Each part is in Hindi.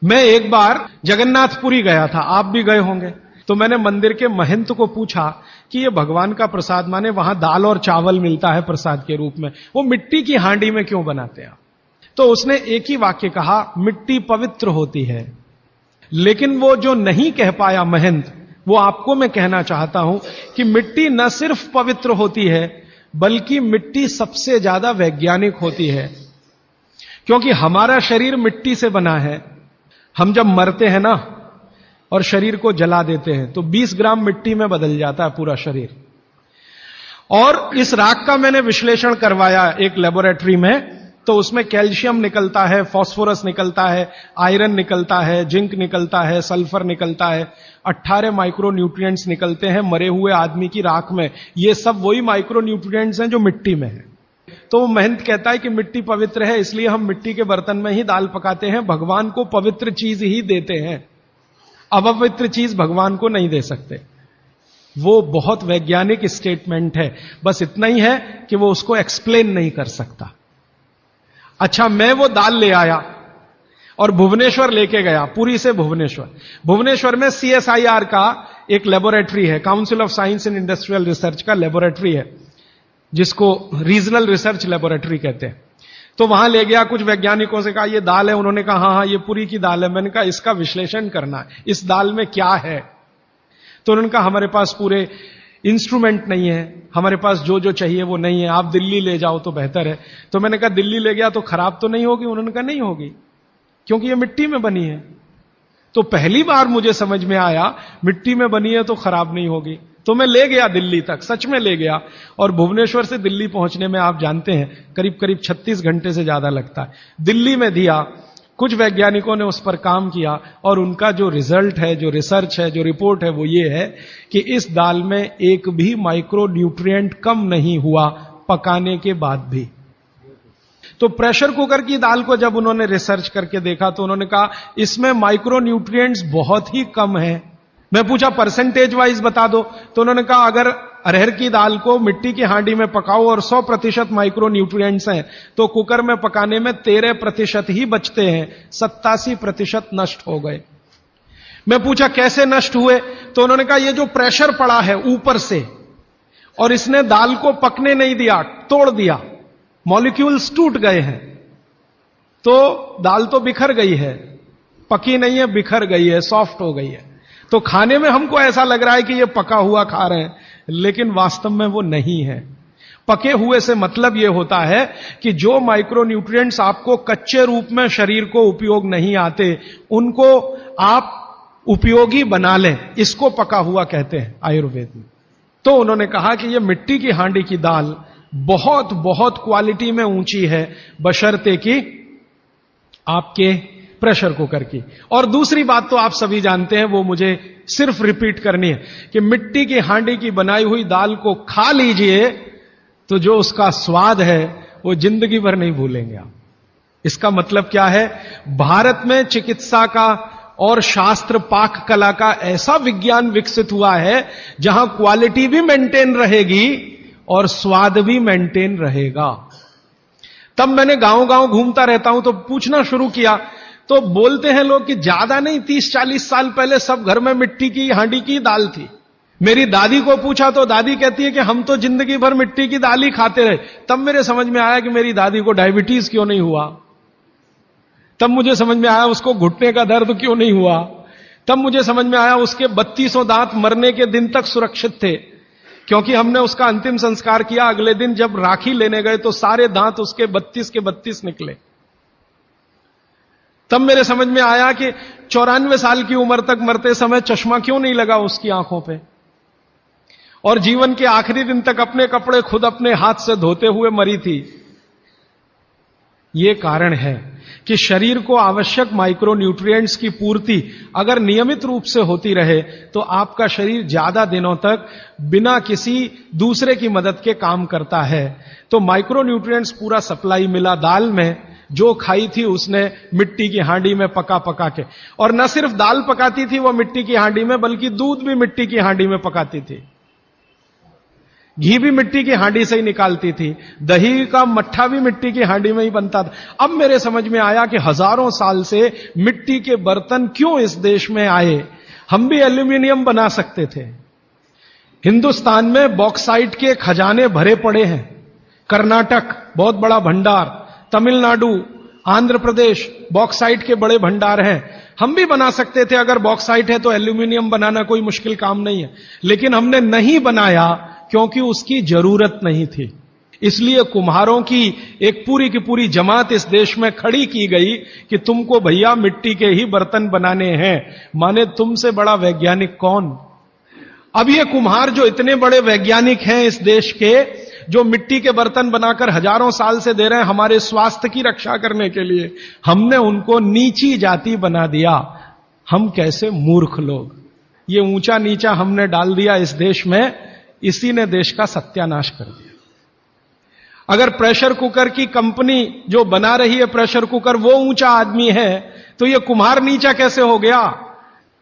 मैं एक बार जगन्नाथपुरी गया था, आप भी गए होंगे। तो मैंने मंदिर के महंत को पूछा कि ये भगवान का प्रसाद, माने वहां दाल और चावल मिलता है प्रसाद के रूप में, वो मिट्टी की हांडी में क्यों बनाते हैं? तो उसने एक ही वाक्य कहा, मिट्टी पवित्र होती है। लेकिन वो जो नहीं कह पाया महंत, वो आपको मैं कहना चाहता हूं कि मिट्टी न सिर्फ पवित्र होती है, बल्कि मिट्टी सबसे ज्यादा वैज्ञानिक होती है। क्योंकि हमारा शरीर मिट्टी से बना है। हम जब मरते हैं ना और शरीर को जला देते हैं तो 20 ग्राम मिट्टी में बदल जाता है पूरा शरीर। और इस राख का मैंने विश्लेषण करवाया एक लेबोरेटरी में, तो उसमें कैल्शियम निकलता है, फास्फोरस निकलता है, आयरन निकलता है, जिंक निकलता है, सल्फर निकलता है, 18 माइक्रो न्यूट्रिएंट्स निकलते हैं मरे हुए आदमी की राख में। ये सब वही माइक्रो न्यूट्रिएंट्स हैं जो मिट्टी में है। तो वो महंत कहता है कि मिट्टी पवित्र है, इसलिए हम मिट्टी के बर्तन में ही दाल पकाते हैं, भगवान को पवित्र चीज ही देते हैं, अपवित्र चीज भगवान को नहीं दे सकते। वो बहुत वैज्ञानिक स्टेटमेंट है, बस इतना ही है कि वो उसको एक्सप्लेन नहीं कर सकता। अच्छा, मैं वो दाल ले आया और भुवनेश्वर लेके गया, पुरी से भुवनेश्वर। भुवनेश्वर में CSIR का एक लेबोरेटरी है, council of science and industrial research का लेबोरेटरी है, जिसको रीजनल रिसर्च लेबोरेटरी कहते हैं। तो वहां ले गया, कुछ वैज्ञानिकों से कहा ये दाल है, उन्होंने कहा हाँ ये पुरी की दाल है। मैंने कहा इसका विश्लेषण करना है, इस दाल में क्या है? तो उन्होंने कहा हमारे पास पूरे इंस्ट्रूमेंट नहीं है, हमारे पास जो जो चाहिए वो नहीं है, आप दिल्ली ले जाओ तो बेहतर है। तो मैंने कहा दिल्ली ले गया तो खराब तो नहीं होगी? उन्होंने कहा नहीं होगी, क्योंकि ये मिट्टी में बनी है। तो पहली बार मुझे समझ में आया मिट्टी में बनी है तो खराब नहीं होगी। तो मैं ले गया दिल्ली तक, सच में ले गया। और भुवनेश्वर से दिल्ली पहुंचने में आप जानते हैं करीब करीब 36 घंटे से ज्यादा लगता है। दिल्ली में दिया, कुछ वैज्ञानिकों ने उस पर काम किया और उनका जो रिजल्ट है, जो रिसर्च है, जो रिपोर्ट है, वो ये है कि इस दाल में एक भी माइक्रो न्यूट्रिएंट कम नहीं हुआ पकाने के बाद भी। तो प्रेशर कुकर की दाल को जब उन्होंने रिसर्च करके देखा तो उन्होंने कहा इसमें माइक्रो न्यूट्रिएंट्स बहुत ही कम है। मैं पूछा परसेंटेज वाइज बता दो, तो उन्होंने कहा अगर अरहर की दाल को मिट्टी की हांडी में पकाओ और 100% माइक्रो न्यूट्रिएंट्स हैं तो कुकर में पकाने में 13% ही बचते हैं, 87% नष्ट हो गए। मैं पूछा कैसे नष्ट हुए? तो उन्होंने कहा ये जो प्रेशर पड़ा है ऊपर से और इसने दाल को पकने नहीं दिया, तोड़ दिया, मॉलिक्यूल्स टूट गए हैं, तो दाल तो बिखर गई है, पकी नहीं है, बिखर गई है, सॉफ्ट हो गई है। तो खाने में हमको ऐसा लग रहा है कि ये पका हुआ खा रहे हैं, लेकिन वास्तव में वो नहीं है। पके हुए से मतलब यह होता है कि जो माइक्रो न्यूट्रिएंट्स आपको कच्चे रूप में शरीर को उपयोग नहीं आते, उनको आप उपयोगी बना लें, इसको पका हुआ कहते हैं आयुर्वेद में। तो उन्होंने कहा कि यह मिट्टी की हांडी की दाल बहुत बहुत क्वालिटी में ऊंची है, बशर्ते कि आपके प्रेशर कुकर की। और दूसरी बात तो आप सभी जानते हैं, वो मुझे सिर्फ रिपीट करनी है कि मिट्टी की हांडी की बनाई हुई दाल को खा लीजिए तो जो उसका स्वाद है वो जिंदगी भर नहीं भूलेंगे आप। इसका मतलब क्या है? भारत में चिकित्सा का और शास्त्र पाक कला का ऐसा विज्ञान विकसित हुआ है जहां क्वालिटी भी मेंटेन रहेगी और स्वाद भी मेंटेन रहेगा। तब मैंने गांव गांव घूमता रहता हूं तो पूछना शुरू किया, तो बोलते हैं लोग कि ज्यादा नहीं, 30-40 साल पहले सब घर में मिट्टी की हांडी की दाल थी। मेरी दादी को पूछा तो दादी कहती है कि हम तो जिंदगी भर मिट्टी की दाल ही खाते रहे। तब मेरे समझ में आया कि मेरी दादी को डायबिटीज क्यों नहीं हुआ। तब मुझे समझ में आया उसको घुटने का दर्द क्यों नहीं हुआ। तब मुझे समझ में आया उसके 32 दांत मरने के दिन तक सुरक्षित थे, क्योंकि हमने उसका अंतिम संस्कार किया। अगले दिन जब राखी लेने गए तो सारे दांत उसके 32 के 32 निकले। तब मेरे समझ में आया कि 94 साल की उम्र तक मरते समय चश्मा क्यों नहीं लगा उसकी आंखों पे, और जीवन के आखिरी दिन तक अपने कपड़े खुद अपने हाथ से धोते हुए मरी थी। यह कारण है कि शरीर को आवश्यक माइक्रो न्यूट्रिएंट्स की पूर्ति अगर नियमित रूप से होती रहे तो आपका शरीर ज्यादा दिनों तक बिना किसी दूसरे की मदद के काम करता है। तो माइक्रो न्यूट्रिएंट्स पूरा सप्लाई मिला दाल में, जो खाई थी उसने मिट्टी की हांडी में पका पका के। और न सिर्फ दाल पकाती थी वो मिट्टी की हांडी में, बल्कि दूध भी मिट्टी की हांडी में पकाती थी। घी भी मिट्टी की हांडी से ही निकालती थी, दही का मट्ठा भी मिट्टी की हांडी में ही बनता था। अब मेरे समझ में आया कि हजारों साल से मिट्टी के बर्तन क्यों इस देश में आए। हम भी एल्यूमिनियम बना सकते थे। हिंदुस्तान में बॉक्साइट के खजाने भरे पड़े हैं। कर्नाटक बहुत बड़ा भंडार, तमिलनाडु, आंध्र प्रदेश बॉक्साइट के बड़े भंडार हैं। हम भी बना सकते थे, अगर बॉक्साइट है तो एल्यूमिनियम बनाना कोई मुश्किल काम नहीं है, लेकिन हमने नहीं बनाया क्योंकि उसकी जरूरत नहीं थी। इसलिए कुम्हारों की एक पूरी की पूरी जमात इस देश में खड़ी की गई कि तुमको भैया मिट्टी के ही बर्तन बनाने हैं। माने तुमसे बड़ा वैज्ञानिक कौन। अब ये कुम्हार जो इतने बड़े वैज्ञानिक हैं इस देश के, जो मिट्टी के बर्तन बनाकर हजारों साल से दे रहे हैं हमारे स्वास्थ्य की रक्षा करने के लिए, हमने उनको नीची जाति बना दिया। हम कैसे मूर्ख लोग, ये ऊंचा नीचा हमने डाल दिया इस देश में, इसी ने देश का सत्यानाश कर दिया। अगर प्रेशर कुकर की कंपनी जो बना रही है प्रेशर कुकर वो ऊंचा आदमी है, तो ये कुम्हार नीचा कैसे हो गया,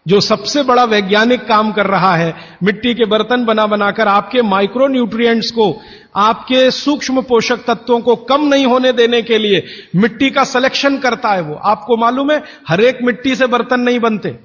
जो सबसे बड़ा वैज्ञानिक काम कर रहा है। मिट्टी के बर्तन बना बनाकर आपके माइक्रो न्यूट्रिएंट्स को, आपके सूक्ष्म पोषक तत्वों को कम नहीं होने देने के लिए मिट्टी का सिलेक्शन करता है वो। आपको मालूम है हर एक मिट्टी से बर्तन नहीं बनते।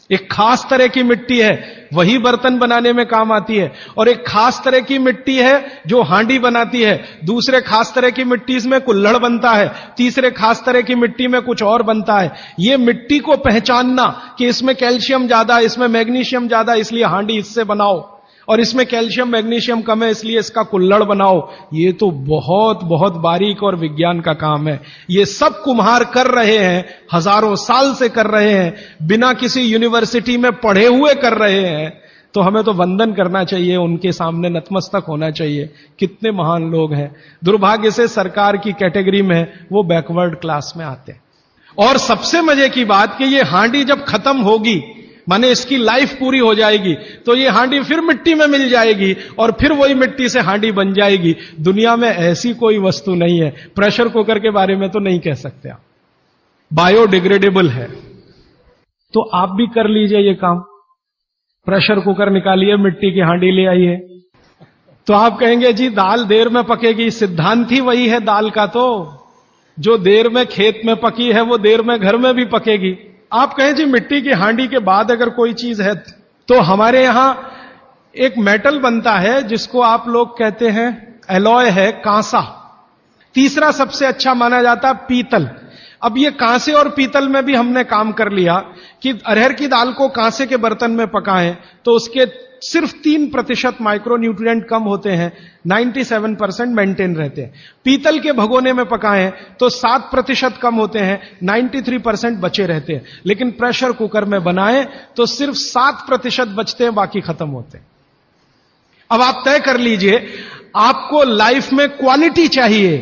एक खास तरह की मिट्टी है वही बर्तन बनाने में काम आती है, और एक खास तरह की मिट्टी है जो हांडी बनाती है, दूसरे खास तरह की मिट्टी में कुल्हड़ बनता है, तीसरे खास तरह की मिट्टी में कुछ और बनता है। ये मिट्टी को पहचानना कि इसमें कैल्शियम ज्यादा, इसमें मैग्नीशियम ज्यादा, इसलिए हांडी इससे बनाओ, और इसमें कैल्शियम मैग्नीशियम कम है इसलिए इसका कुल्हड़ बनाओ, ये तो बहुत बहुत बारीक और विज्ञान का काम है। ये सब कुम्हार कर रहे हैं, हजारों साल से कर रहे हैं, बिना किसी यूनिवर्सिटी में पढ़े हुए कर रहे हैं। तो हमें तो वंदन करना चाहिए, उनके सामने नतमस्तक होना चाहिए। कितने महान लोग हैं। दुर्भाग्य से सरकार की कैटेगरी में वो बैकवर्ड क्लास में आते हैं। और सबसे मजे की बात कि ये हांडी जब खत्म होगी, माने इसकी लाइफ पूरी हो जाएगी, तो ये हांडी फिर मिट्टी में मिल जाएगी और फिर वही मिट्टी से हांडी बन जाएगी। दुनिया में ऐसी कोई वस्तु नहीं है। प्रेशर कुकर के बारे में तो नहीं कह सकते आप, बायोडिग्रेडेबल है। तो आप भी कर लीजिए ये काम, प्रेशर कुकर निकालिए, मिट्टी की हांडी ले आइए। तो आप कहेंगे जी दाल देर में पकेगी, सिद्धांत ही वही है दाल का, तो जो देर में खेत में पकी है वो देर में घर में भी पकेगी। आप कहें जी मिट्टी की हांडी के बाद अगर कोई चीज है, तो हमारे यहां एक मेटल बनता है जिसको आप लोग कहते हैं एलॉय है, कांसा। तीसरा सबसे अच्छा माना जाता है पीतल। अब ये कांसे और पीतल में भी हमने काम कर लिया कि अरहर की दाल को कांसे के बर्तन में पकाएं तो उसके सिर्फ 3% माइक्रो न्यूट्रिएंट कम होते हैं, 97% मेंटेन रहते हैं। पीतल के भगोने में पकाएं तो 7% कम होते हैं, 93% बचे रहते हैं। लेकिन प्रेशर कुकर में बनाएं तो सिर्फ 7% बचते हैं, बाकी खत्म होते हैं। अब आप तय कर लीजिए, आपको लाइफ में क्वालिटी चाहिए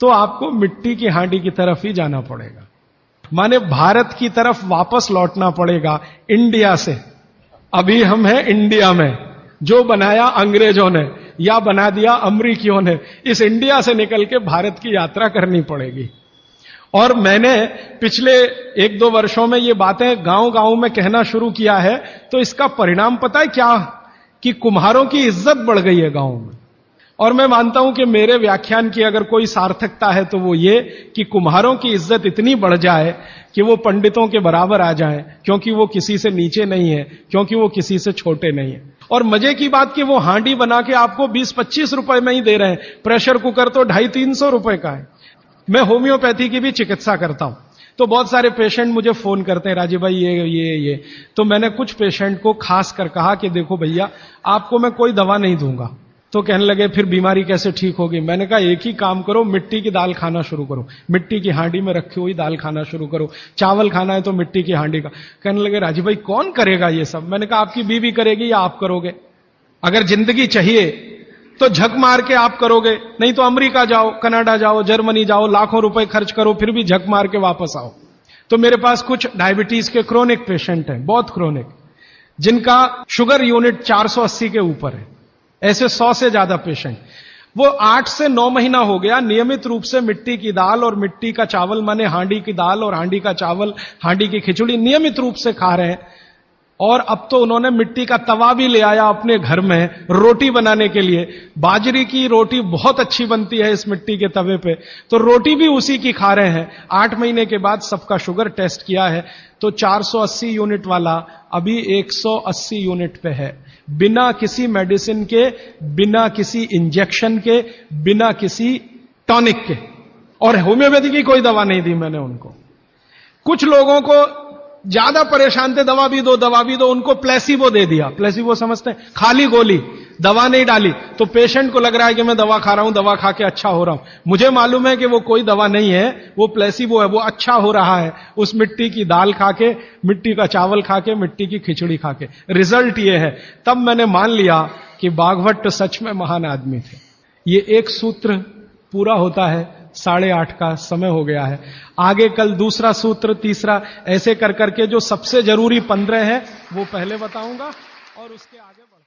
तो आपको मिट्टी की हांडी की तरफ ही जाना पड़ेगा, माने भारत की तरफ वापस लौटना पड़ेगा, इंडिया से। अभी हम हैं इंडिया में, जो बनाया अंग्रेजों ने या बना दिया अमरीकियों ने, इस इंडिया से निकल के भारत की यात्रा करनी पड़ेगी। और मैंने पिछले 1-2 वर्षों में ये बातें गांव गांव में कहना शुरू किया है, तो इसका परिणाम पता है क्या, कि कुम्हारों की इज्जत बढ़ गई है गांव में। और मैं मानता हूं कि मेरे व्याख्यान की अगर कोई सार्थकता है तो वो ये कि कुम्हारों की इज्जत इतनी बढ़ जाए कि वो पंडितों के बराबर आ जाएं, क्योंकि वो किसी से नीचे नहीं है, क्योंकि वो किसी से छोटे नहीं है। और मजे की बात कि वो हांडी बना के आपको 20-25 रुपए में ही दे रहे हैं, प्रेशर कुकर तो 250-300 रुपए का है। मैं होम्योपैथी की भी चिकित्सा करता हूं, तो बहुत सारे पेशेंट मुझे फोन करते हैं, राजीव भाई ये। तो मैंने कुछ पेशेंट को खास कर कहा कि देखो भैया, आपको मैं कोई दवा नहीं दूंगा। तो कहने लगे फिर बीमारी कैसे ठीक होगी। मैंने कहा एक ही काम करो, मिट्टी की दाल खाना शुरू करो, मिट्टी की हांडी में रखी हुई दाल खाना शुरू करो। चावल खाना है तो मिट्टी की हांडी का। कहने लगे राजीव भाई कौन करेगा ये सब। मैंने कहा आपकी बीवी करेगी या आप करोगे। अगर जिंदगी चाहिए तो झक मार के आप करोगे, नहीं तो अमेरिका जाओ, कनाडा जाओ, जर्मनी जाओ, लाखों रुपए खर्च करो, फिर भी झक मार के वापस आओ। तो मेरे पास कुछ डायबिटीज के क्रोनिक पेशेंट हैं, बहुत क्रोनिक, जिनका शुगर यूनिट 480 के ऊपर है। ऐसे 100 से ज्यादा पेशेंट, वो 8 से 9 महीना हो गया नियमित रूप से मिट्टी की दाल और मिट्टी का चावल, माने हांडी की दाल और हांडी का चावल, हांडी की खिचड़ी नियमित रूप से खा रहे हैं। और अब तो उन्होंने मिट्टी का तवा भी ले आया अपने घर में रोटी बनाने के लिए। बाजरे की रोटी बहुत अच्छी बनती है इस मिट्टी के तवे पे, तो रोटी भी उसी की खा रहे हैं। 8 महीने के बाद सबका शुगर टेस्ट किया है तो 480 यूनिट वाला अभी 180 यूनिट पे है, बिना किसी मेडिसिन के, बिना किसी इंजेक्शन के, बिना किसी टॉनिक के। और होम्योपैथी की कोई दवा नहीं दी मैंने उनको। कुछ लोगों को ज्यादा परेशान थे, दवा भी दो दवा भी दो, उनको प्लेसिबो दे दिया। प्लेसिबो समझते हैं, खाली गोली, दवा नहीं डाली। तो पेशेंट को लग रहा है कि मैं दवा खा रहा हूं, दवा खा के अच्छा हो रहा हूं। मुझे मालूम है कि वो कोई दवा नहीं है, वो प्लेसिबो है, वो अच्छा हो रहा है उस मिट्टी की दाल खा के, मिट्टी का चावल खा के, मिट्टी की खिचड़ी खा के। रिजल्ट ये है। तब मैंने मान लिया कि बाघभट्ट सच में महान आदमी थे। ये एक सूत्र पूरा होता है, 8:30 का समय हो गया है। आगे कल दूसरा सूत्र, तीसरा, ऐसे कर करके जो सबसे जरूरी 15 है वो पहले बताऊंगा और उसके आगे बढ़